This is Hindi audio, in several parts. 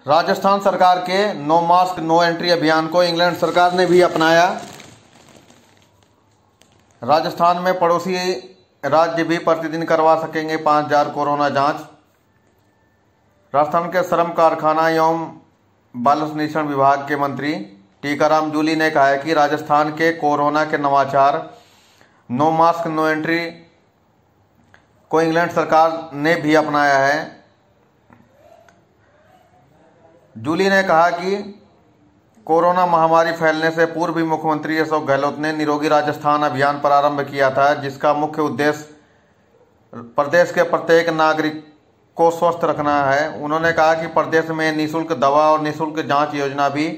राजस्थान सरकार के नो मास्क नो एंट्री अभियान को इंग्लैंड सरकार ने भी अपनाया। राजस्थान में पड़ोसी राज्य भी प्रतिदिन करवा सकेंगे 5,000 कोरोना जांच। राजस्थान के श्रम कारखाना एवं बाल संरक्षण विभाग के मंत्री टीकाराम जूली ने कहा है कि राजस्थान के कोरोना के नवाचार नो मास्क नो एंट्री को इंग्लैंड सरकार ने भी अपनाया है। जूली ने कहा कि कोरोना महामारी फैलने से पूर्व मुख्यमंत्री अशोक गहलोत ने निरोगी राजस्थान अभियान प्रारंभ किया था, जिसका मुख्य उद्देश्य प्रदेश के प्रत्येक नागरिक को स्वस्थ रखना है। उन्होंने कहा कि प्रदेश में निःशुल्क दवा और निःशुल्क जांच योजना भी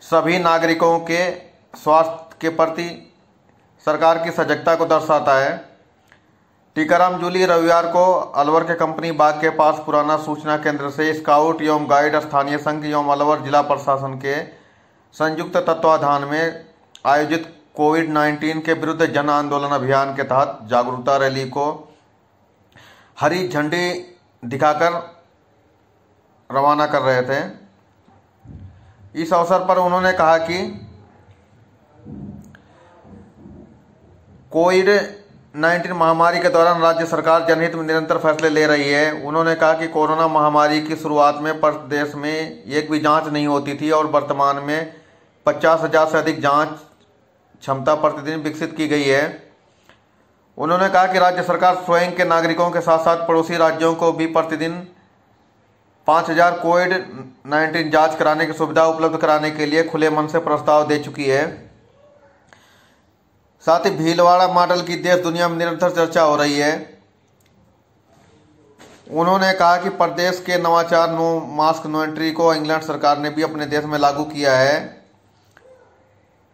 सभी नागरिकों के स्वास्थ्य के प्रति सरकार की सजगता को दर्शाता है। टीकाराम जूली रविवार को अलवर के कंपनी बाग के पास पुराना सूचना केंद्र से स्काउट एवं गाइड स्थानीय संघ एवं अलवर जिला प्रशासन के संयुक्त तत्वाधान में आयोजित कोविड-19 के विरुद्ध जन आंदोलन अभियान के तहत जागरूकता रैली को हरी झंडी दिखाकर रवाना कर रहे थे। इस अवसर पर उन्होंने कहा कि कोविड-19 महामारी के दौरान राज्य सरकार जनहित में निरंतर फैसले ले रही है। उन्होंने कहा कि कोरोना महामारी की शुरुआत में प्रदेश में एक भी जांच नहीं होती थी और वर्तमान में 50,000 से अधिक जांच क्षमता प्रतिदिन विकसित की गई है। उन्होंने कहा कि राज्य सरकार स्वयं के नागरिकों के साथ साथ पड़ोसी राज्यों को भी प्रतिदिन 5,000 कोविड-19 जांच कराने की सुविधा उपलब्ध कराने के लिए खुले मन से प्रस्ताव दे चुकी है। साथ ही भीलवाड़ा मॉडल की देश दुनिया में निरंतर चर्चा हो रही है। उन्होंने कहा कि प्रदेश के नवाचार नो मास्क नो एंट्री को इंग्लैंड सरकार ने भी अपने देश में लागू किया है।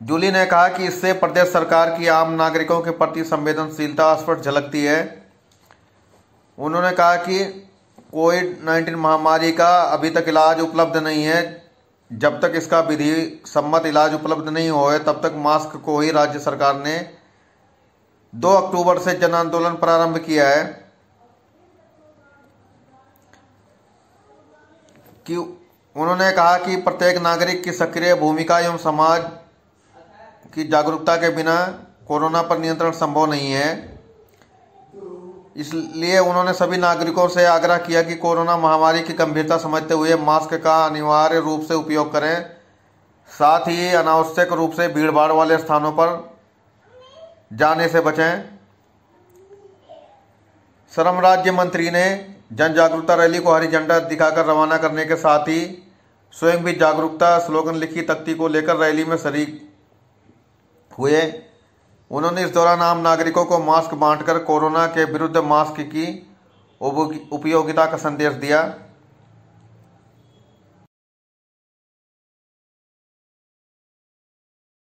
जूली ने कहा कि इससे प्रदेश सरकार की आम नागरिकों के प्रति संवेदनशीलता स्पष्ट झलकती है। उन्होंने कहा कि कोविड-19 महामारी का अभी तक इलाज उपलब्ध नहीं है। जब तक इसका विधि सम्मत इलाज उपलब्ध नहीं होए तब तक मास्क को ही राज्य सरकार ने 2 अक्टूबर से जन आंदोलन प्रारंभ किया है कि उन्होंने कहा कि प्रत्येक नागरिक की सक्रिय भूमिका एवं समाज की जागरूकता के बिना कोरोना पर नियंत्रण संभव नहीं है। इसलिए उन्होंने सभी नागरिकों से आग्रह किया कि कोरोना महामारी की गंभीरता समझते हुए मास्क का अनिवार्य रूप से उपयोग करें। साथ ही अनावश्यक रूप से भीड़ भाड़ वाले स्थानों पर जाने से बचें। श्रम राज्य मंत्री ने जन जागरूकता रैली को हरी झंडा दिखाकर रवाना करने के साथ ही स्वयं भी जागरूकता स्लोगन लिखी तख्ती को लेकर रैली में शरीक हुए। उन्होंने इस दौरान आम नागरिकों को मास्क बांटकर कोरोना के विरुद्ध मास्क की उपयोगिता का संदेश दिया।